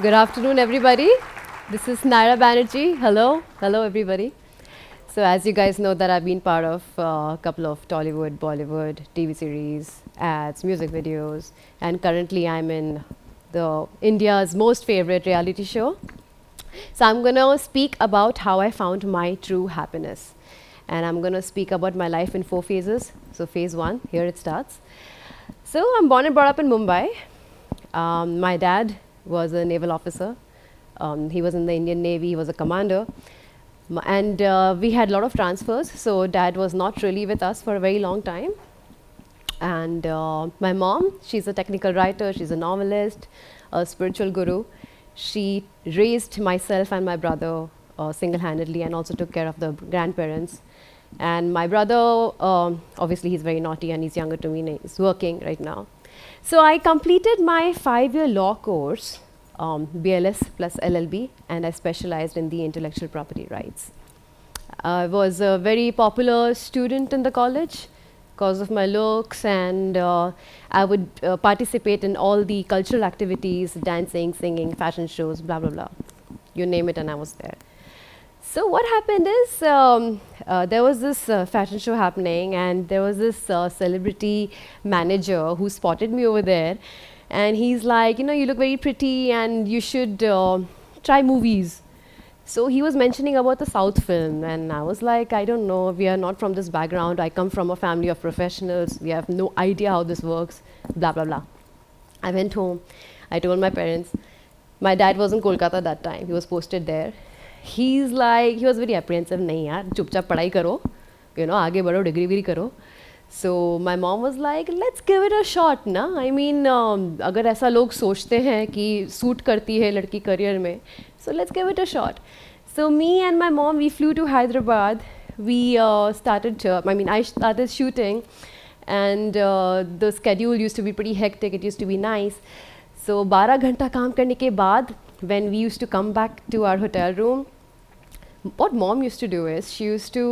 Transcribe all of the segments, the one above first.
Good afternoon, everybody. This is Nyrraa Banerji. Hello, everybody. So, as you guys know, that I've been part of a couple of Tollywood, Bollywood TV series, ads, music videos, and currently I'm in the India's most favorite reality show. So, I'm gonna speak about how I found my true happiness, and I'm gonna speak about my life in 4 phases. So, phase one, here it starts. So, I'm born and brought up in Mumbai. My dad was a naval officer. He was in the Indian Navy. He was a commander. And we had a lot of transfers. So dad was not really with us for a very long time. And my mom, she's a technical writer. She's a novelist, a spiritual guru. She raised myself and my brother single-handedly and also took care of the grandparents. And my brother, obviously he's very naughty and he's younger to me and he's working right now. So I completed my 5-year law course, BLS plus LLB, and I specialized in the intellectual property rights. I was a very popular student in the college because of my looks, and I would participate in all the cultural activities, dancing, singing, fashion shows, blah, blah, blah. You name it and I was there. So what happened is there was this fashion show happening, and there was this celebrity manager who spotted me over there, and he's like, you know, you look very pretty and you should try movies. So he was mentioning about the South film, and I was like, I don't know, we are not from this background. I come from a family of professionals. We have no idea how this works, blah, blah, blah. I went home. I told my parents. My dad was in Kolkata that time. He was posted there. He's like, he was very apprehensive. नहीं यार, चुपचाप पढ़ाई करो, you know, आगे बढ़ो, degree भी करो. So my mom was like, let's give it a shot, ना. I mean, अगर ऐसा लोग सोचते हैं कि सूट करती है लड़की करियर में, so let's give it a shot. So me and my mom, we flew to Hyderabad. We started, I started shooting, and the schedule used to be pretty hectic. It used to be nice. So 12 घंटा काम करने के बाद, when we used to come back to our hotel room, what mom used to do is she used to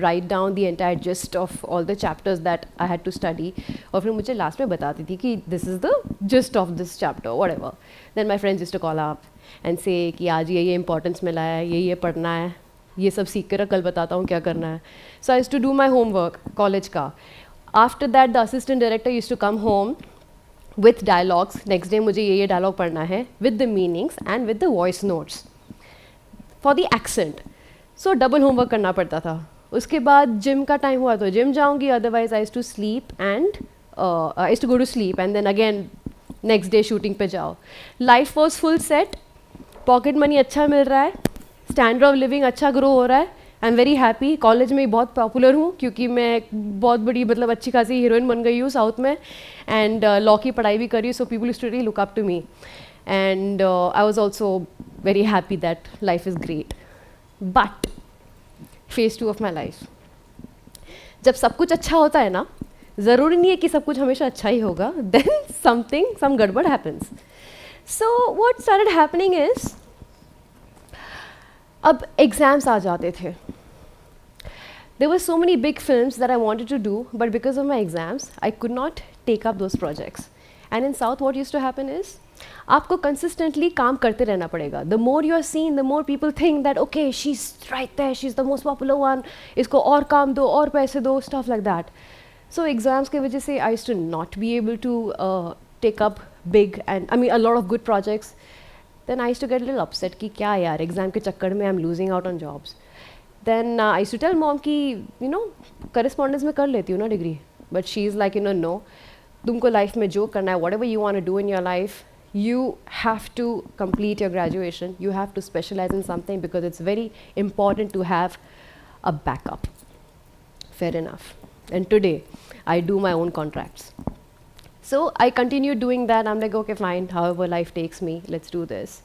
write down the entire gist of all the chapters that I had to study, और फिर मुझे last में बताती थी कि this is the gist of this chapter, whatever. Then my friends used to call up and say कि आज ये importance मिला है, ये पढ़ना है, ये सब सीख कर कल बताता हूँ क्या करना है. So I used to do my homework, college का. After that, the assistant director used to come home with dialogues. Next day मुझे ये dialogue पढ़ना है, with the meanings and with the voice notes for the accent. So double homework करना पड़ता था. उसके बाद जिम का टाइम हुआ तो जिम जाऊँगी, otherwise I used to sleep and I used to go to sleep, and then again next day shooting पे जाओ. Life was full set, pocket money अच्छा मिल रहा है, standard of living अच्छा grow हो रहा है. I am very happy. College में बहुत पॉपुलर हूँ क्योंकि मैं बहुत बड़ी मतलब अच्छी खासी हीरोइन बन गई हूँ साउथ में, एंड लॉ की पढ़ाई भी करी, so people used to really look up to me, and I was also very happy that life is great. But phase 2 of my life, जब सब कुछ अच्छा होता है ना, ज़रूरी नहीं है कि सब कुछ हमेशा अच्छा ही होगा. देन सम गड़बड़ happens. So what started happening is, अब एग्ज़ाम्स आ जाते थे. There were so many big films that I wanted to do, but because of my exams, I could not take up those projects. And in South, what used to happen is, आपको consistently काम करते रहना पड़ेगा. The more you are seen, the more people think that okay, she's right there, she's the most popular one. इसको और काम दो, और पैसे दो, stuff like that. So exams के वजह से I used to not be able to take up big and a lot of good projects. Then I used to get a little upset कि क्या यार एग्ज़ाम के चक्कर में I'm losing out on jobs. Then I used to tell mom कि you know correspondence में कर लेती हूँ ना degree. But she's like, you know, no, तुमको life में जो करना है, whatever you want to do in your life, you have to complete your graduation. You have to specialize in something because it's very important to have a backup. Fair enough. And today I do my own contracts. So I continued doing that. I'm like, okay, fine, however life takes me, let's do this.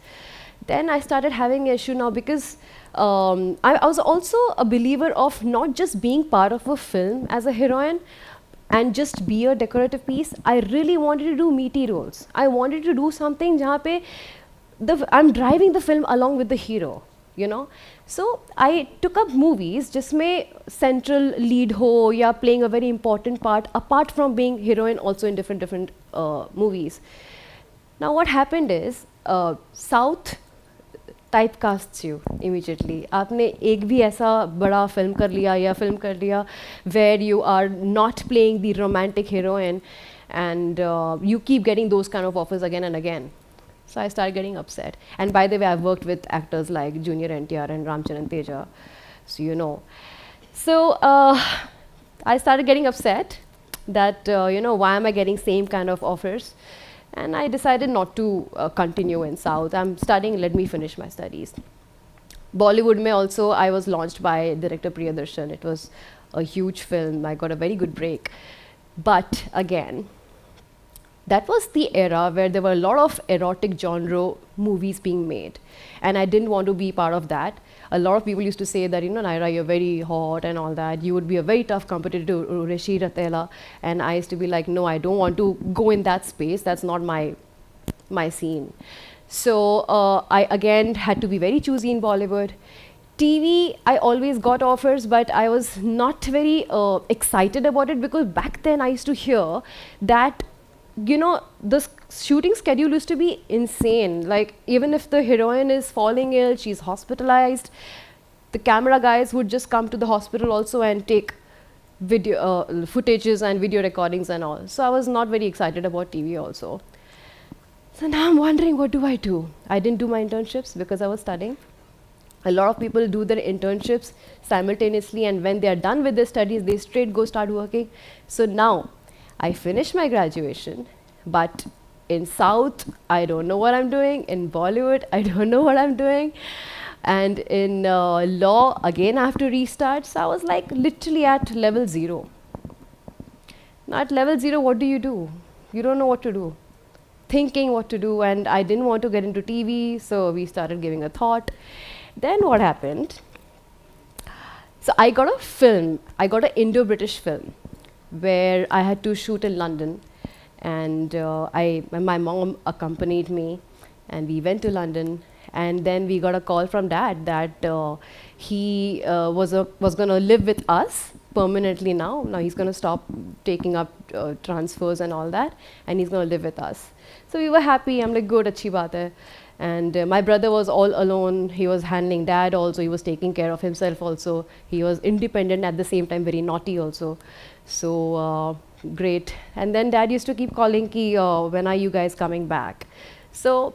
Then I started having an issue now because I was also a believer of not just being part of a film as a heroine and just be a decorative piece. I really wanted to do meaty roles. I wanted to do something जहाँ पे I'm driving the film along with the hero, you know. So I took up movies जिसमें central lead हो या playing a very important part apart from being heroine also in different movies. Now what happened is South typecasts you immediately. आपने एक भी ऐसा बड़ा film कर लिया या film कर लिया where you are not playing the romantic heroine and you keep getting those kind of offers again and again. So I started getting upset. And by the way, I've worked with actors like Junior NTR and Ramcharan Teja, so you know. So I started getting upset that why am I getting same kind of offers? And I decided not to continue in South. I'm studying, let me finish my studies. Bollywood mein also, I was launched by director Priyadarshan. It was a huge film. I got a very good break. But again, that was the era where there were a lot of erotic genre movies being made. And I didn't want to be part of that. A lot of people used to say that, Nyrraa, you're very hot and all that. You would be a very tough competitor to Rishi Ratela. And I used to be like, no, I don't want to go in that space. That's not my scene. So I again had to be very choosy in Bollywood. TV, I always got offers, but I was not very excited about it because back then I used to hear that the shooting schedule used to be insane. Like, even if the heroine is falling ill, she's hospitalized, the camera guys would just come to the hospital also and take video footages and video recordings and all. So I was not very excited about TV also. So now I'm wondering, what do I do? I didn't do my internships because I was studying. A lot of people do their internships simultaneously, and when they are done with their studies, they straight go start working. So now I finished my graduation, but in South, I don't know what I'm doing. In Bollywood, I don't know what I'm doing. And in law, again, I have to restart. So I was like literally at level 0. Now at level 0, what do? You don't know what to do. Thinking what to do, and I didn't want to get into TV, so we started giving a thought. Then what happened? So I got a film. I got an Indo-British film where I had to shoot in London, and my mom accompanied me, and we went to London. And then we got a call from Dad that he was going to live with us permanently now. Now he's going to stop taking up transfers and all that, and he's going to live with us. So we were happy. I'm like, good, achhi baat hai. And my brother was all alone. He was handling Dad also. He was taking care of himself also. He was independent at the same time, very naughty also. So great. And then Dad used to keep calling ki, when are you guys coming back? So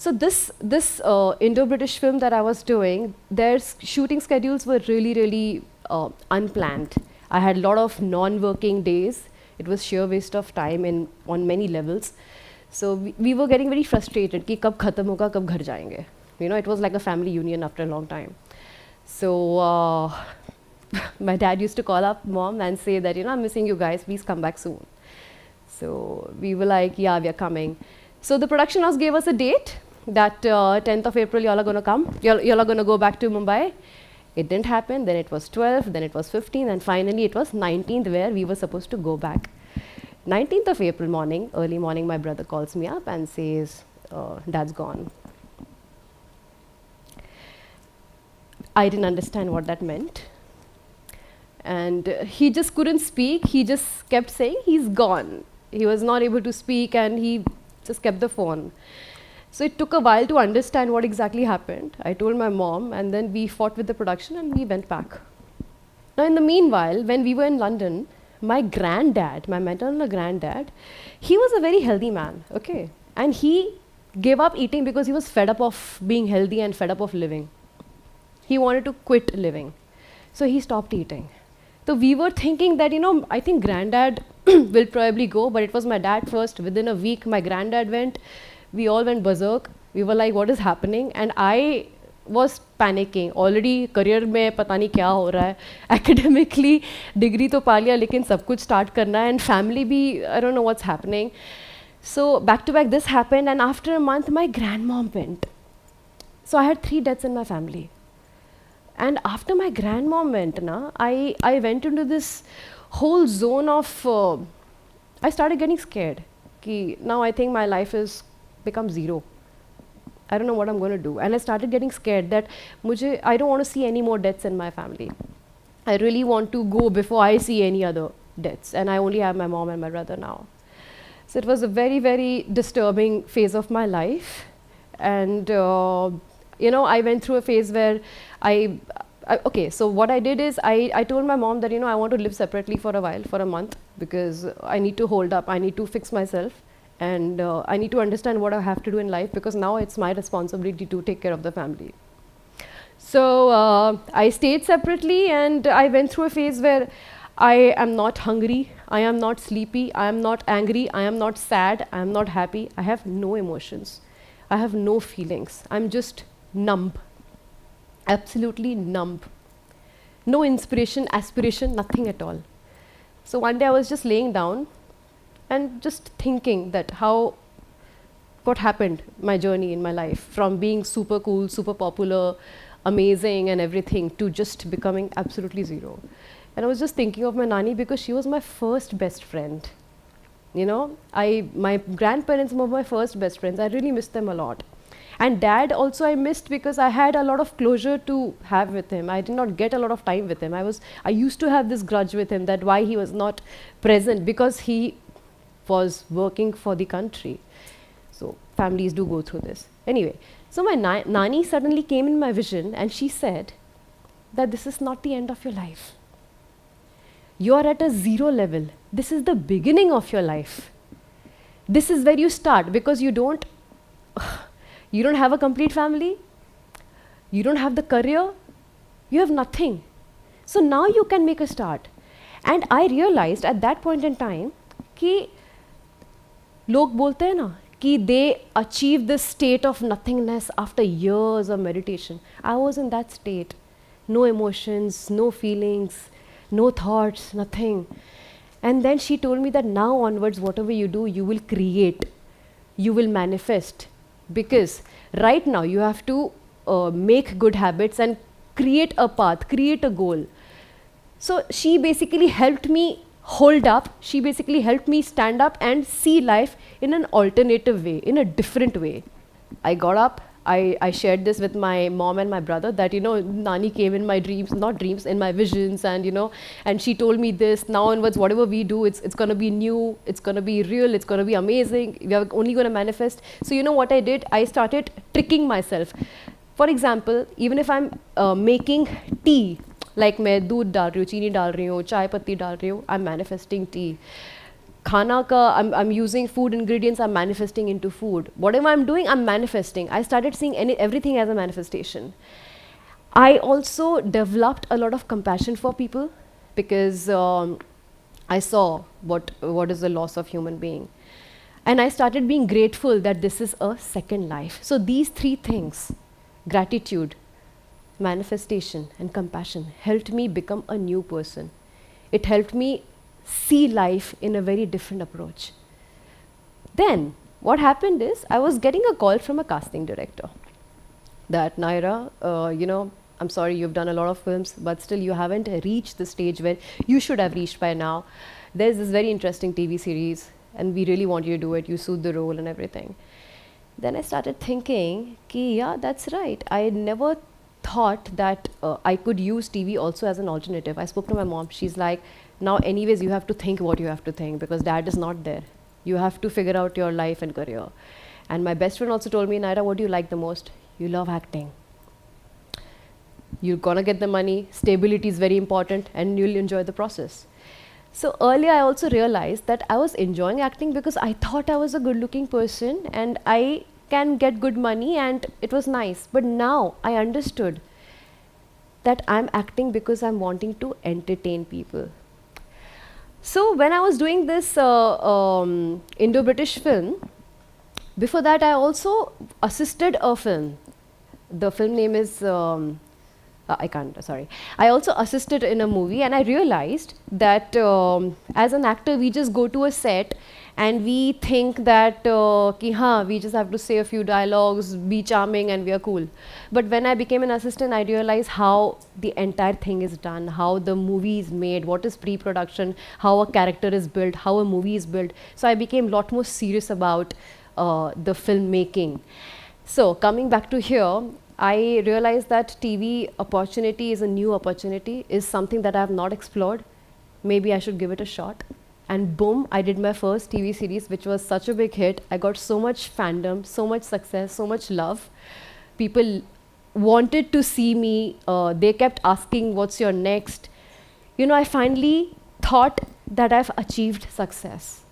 this Indo-British film that I was doing, their shooting schedules were really, really unplanned. I had a lot of non-working days. It was sheer waste of time on many levels. So we were getting very frustrated कि कब खत्म होगा कब घर जाएंगे. It was like a family union after a long time. So my dad used to call up Mom and say that I'm missing you guys, please come back soon. So we were like, yeah, we are coming. So the production house gave us a date that 10th of April y'all are going to come, y'all are going to go back to Mumbai. It didn't happen. Then it was 12th, then it was 15th, and finally it was 19th where we were supposed to go back. 19th of April morning, early morning, my brother calls me up and says, Dad's gone. I didn't understand what that meant. And he just couldn't speak. He just kept saying he's gone. He was not able to speak, and he just kept the phone. So it took a while to understand what exactly happened. I told my mom, and then we fought with the production and we went back. Now in the meanwhile, when we were in London, my granddad, my maternal granddad, he was a very healthy man, okay? And he gave up eating because he was fed up of being healthy and fed up of living. He wanted to quit living. So he stopped eating. So we were thinking that, I think granddad will probably go, but it was my dad first. Within a week, my granddad went. We all went berserk. We were like, what is happening? And I was panicking. Already career में पता नहीं क्या हो रहा है. Academically, degree तो पा लिया, लेकिन सब कुछ start करना है, and family भी, I don't know what's happening. So back to back this happened, and after a month, my grandmom went. So I had 3 deaths in my family. And after my grandmom went, I went into this whole zone of, I started getting scared. Ki now I think my life is become 0. I don't know what I'm going to do. And I started getting scared that I don't want to see any more deaths in my family. I really want to go before I see any other deaths. And I only have my mom and my brother now. So it was a very, very disturbing phase of my life. and I went through a phase where okay, so what I did is I told my mom that I want to live separately for a while, for a month, because I need to hold up, I need to fix myself, and I need to understand what I have to do in life, because now it's my responsibility to take care of the family. So I stayed separately, and I went through a phase where I am not hungry, I am not sleepy, I am not angry, I am not sad, I am not happy. I have no emotions, I have no feelings. I'm just numb, absolutely numb. No inspiration, aspiration, nothing at all. So one day I was just laying down and just thinking that what happened, my journey in my life, from being super cool, super popular, amazing and everything, to just becoming absolutely zero. And I was just thinking of my Nani, because she was my first best friend. My grandparents were my first best friends. I really missed them a lot. And dad also I missed, because I had a lot of closure to have with him. I did not get a lot of time with him. I used to have this grudge with him, that why he was not present, because he was working for the country. So families do go through this. Anyway, so my Nani suddenly came in my vision, and she said that this is not the end of your life. You are at a zero level. This is the beginning of your life. This is where you start, because you don't have a complete family, you don't have the career, you have nothing. So now you can make a start. And I realized at that point in time कि लोग बोलते हैं ना कि they achieve this state of nothingness after years of meditation. I was in that state. No emotions, no feelings, no thoughts, nothing. And then she told me that now onwards, whatever you do, you will create, you will manifest. Because right now you have to make good habits and create a path, create a goal. So she basically helped me hold up, she basically helped me stand up and see life in an alternative way, in a different way. I got up, I shared this with my mom and my brother, that Nani came in my dreams, not dreams, in my visions, and and she told me this, now onwards whatever we do, it's going to be new, it's going to be real, it's going to be amazing, we are only going to manifest. So what I did, I started tricking myself. For example, even if I'm making tea, like मैं दूध डाल रही हूँ, चीनी डाल रही हूँ, चाय पत्ती डाल रही हूँ, I'm manifesting tea. Khana ka, I'm using food ingredients, I'm manifesting into food. Whatever I'm doing, I'm manifesting. I started seeing everything as a manifestation. I also developed a lot of compassion for people, because I saw what is the loss of human being. And I started being grateful that this is a second life. So these three things, gratitude, manifestation and compassion, helped me become a new person. It helped me see life in a very different approach. Then what happened is, I was getting a call from a casting director that Nyrraa, I'm sorry, you've done a lot of films, but still you haven't reached the stage where you should have reached by now. There's this very interesting TV series and we really want you to do it, you suit the role and everything. Then I started thinking, yeah, that's right. I never thought that I could use TV also as an alternative. I spoke to my mom. She's like, now anyways, you have to think what you have to think, because dad is not there. You have to figure out your life and career. And my best friend also told me, Nyrraa, what do you like the most? You love acting. You're gonna get the money, stability is very important, and you'll enjoy the process. So earlier I also realized that I was enjoying acting because I thought I was a good looking person and I can get good money and it was nice. But now I understood that I'm acting because I'm wanting to entertain people. So when I was doing this Indo-British film, before that I also assisted a film. The film name is, I also assisted in a movie, and I realized that as an actor we just go to a set and we think that we just have to say a few dialogues, be charming and we are cool. But when I became an assistant, I realized how the entire thing is done, how the movie is made, what is pre-production, how a character is built, how a movie is built. So I became a lot more serious about the filmmaking. So coming back to here, I realized that TV opportunity is a new opportunity, is something that I have not explored. Maybe I should give it a shot. and boom, I did my first TV series, which was such a big hit. I got so much fandom, so much success, so much love. People wanted to see me. They kept asking, what's your next? You know, I finally thought that I've achieved success.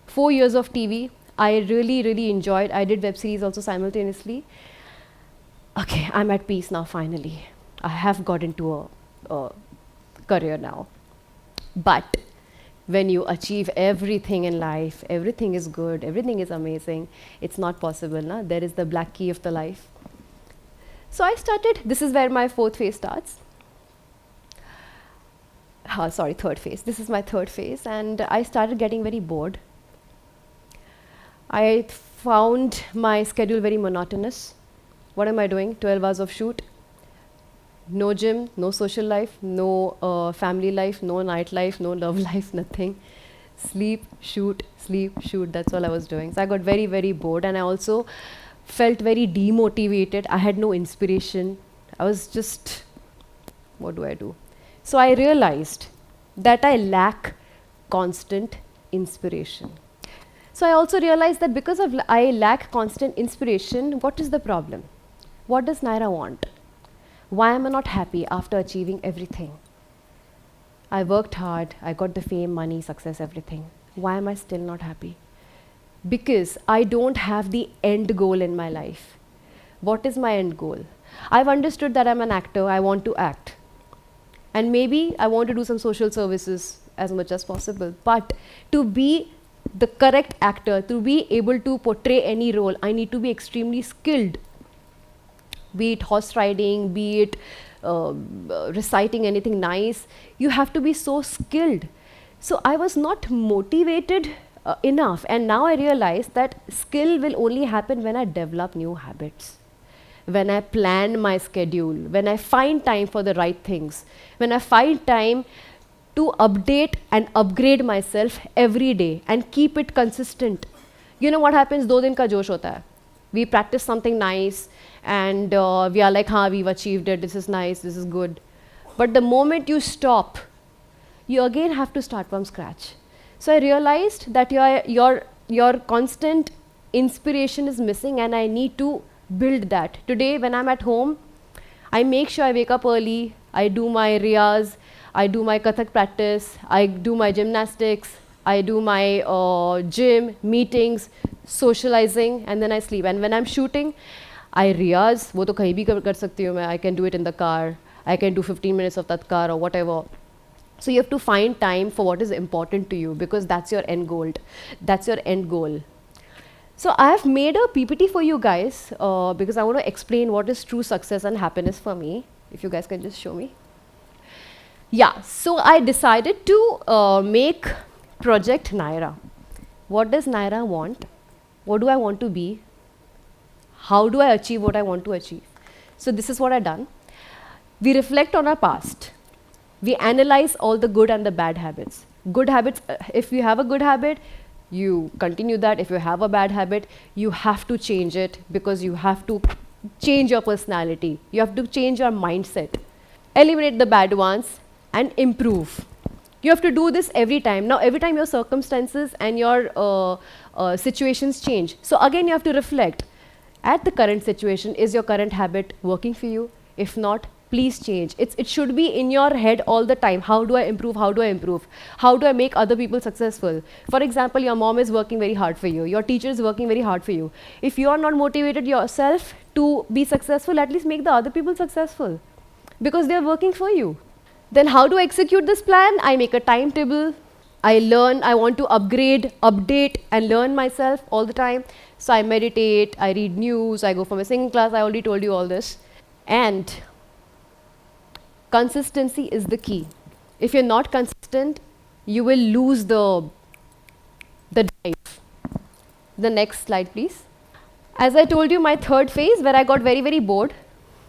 4 years of TV, I really, really enjoyed. I did web series also simultaneously. Okay, I'm at peace now, finally. I have got into a career now. But when you achieve everything in life, everything is good, everything is amazing, it's not possible, na? There is the black key of the life. So I started, this is where my fourth phase starts. Sorry, third phase. This is my third phase, and I started getting very bored. I found my schedule very monotonous. What am I doing? 12 hours of shoot. No gym, no social life, no family life, no nightlife, no love life, nothing. Sleep, shoot, that's all I was doing. So I got very, very bored, and I also felt very demotivated. I had no inspiration. I was just, what do I do? So I realized that I lack constant inspiration. So I also realized that because of I lack constant inspiration, what is the problem? What does Nyrraa want? Why am I not happy after achieving everything? I worked hard, I got the fame, money, success, everything. Why am I still not happy? Because I don't have the end goal in my life. What is my end goal? I've understood that I'm an actor, I want to act. And maybe I want to do some social services as much as possible. But to be the correct actor, to be able to portray any role, I need to be extremely skilled. Be it horse riding, be it reciting anything nice, you have to be so skilled. So I was not motivated enough, and now I realize that skill will only happen when I develop new habits, when I plan my schedule, when I find time for the right things, when I find time to update and upgrade myself every day and keep it consistent. You know what happens? 2 दिन का जोश होता है. We practice something nice, and we are like, we've achieved it, this is nice, this is good. But the moment you stop, you again have to start from scratch. So I realized that your constant inspiration is missing, and I need to build that. Today, when I'm at home, I make sure I wake up early, I do my riyaz, I do my Kathak practice, I do my gymnastics, I do my gym, meetings, socializing, and then I sleep. And when I'm shooting, I riyaz, wo to kahin bhi kar sakti hu main. I can do it in the car, I can do 15 minutes of tatkar or whatever. So you have to find time for what is important to you, because that's your end goal. That's your end goal. So I have made a PPT for you guys because I want to explain what is true success and happiness for me. If you guys can just show me. Yeah, so I decided to make Project Nyrraa. What does Nyrraa want? What do I want to be? How do I achieve what I want to achieve? So this is what I've done. We reflect on our past. We analyze all the good and the bad habits. Good habits, if you have a good habit, you continue that. If you have a bad habit, you have to change it, because you have to change your personality. You have to change your mindset. Eliminate the bad ones and improve. You have to do this every time. Now, every time your circumstances and your situations change. So again, you have to reflect. At the current situation, is your current habit working for you? If not, please change. It should be in your head all the time. How do I improve? How do I improve? How do I make other people successful? For example, your mom is working very hard for you. Your teacher is working very hard for you. If you are not motivated yourself to be successful, at least make the other people successful, because they are working for you. Then how do I execute this plan? I make a timetable. I learn. I want to upgrade, update, and learn myself all the time. So I meditate, I read news, I go for my singing class. I already told you all this. And consistency is the key. If you're not consistent, you will lose the drive. The next slide, please. As I told you, my third phase, where I got very, very bored.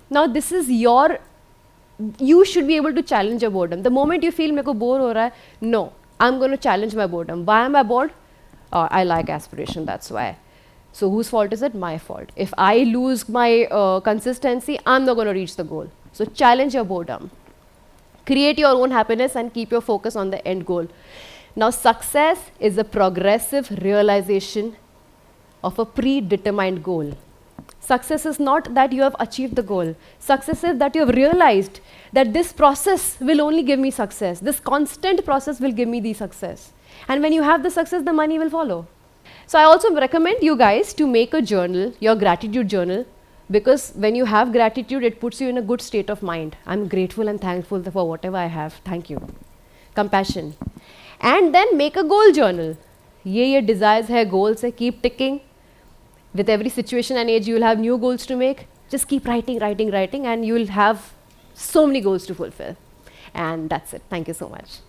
Now this is you should be able to challenge your boredom. The moment you feel meko bore ho raha hai, no, I'm going to challenge my boredom. Why am I bored? I like aspiration, that's why. So whose fault is it? My fault. If I lose my consistency, I'm not going to reach the goal. So challenge your boredom. Create your own happiness and keep your focus on the end goal. Now, success is a progressive realization of a predetermined goal. Success is not that you have achieved the goal. Success is that you have realized that this process will only give me success. This constant process will give me the success. And when you have the success, the money will follow. So I also recommend you guys to make a journal, your gratitude journal, because when you have gratitude, it puts you in a good state of mind. I'm grateful and thankful for whatever I have. Thank you. Compassion. And then make a goal journal. ये desires है, goals है, keep ticking. With every situation and age, you will have new goals to make. Just keep writing, writing, writing, and you will have so many goals to fulfill. And that's it. Thank you so much.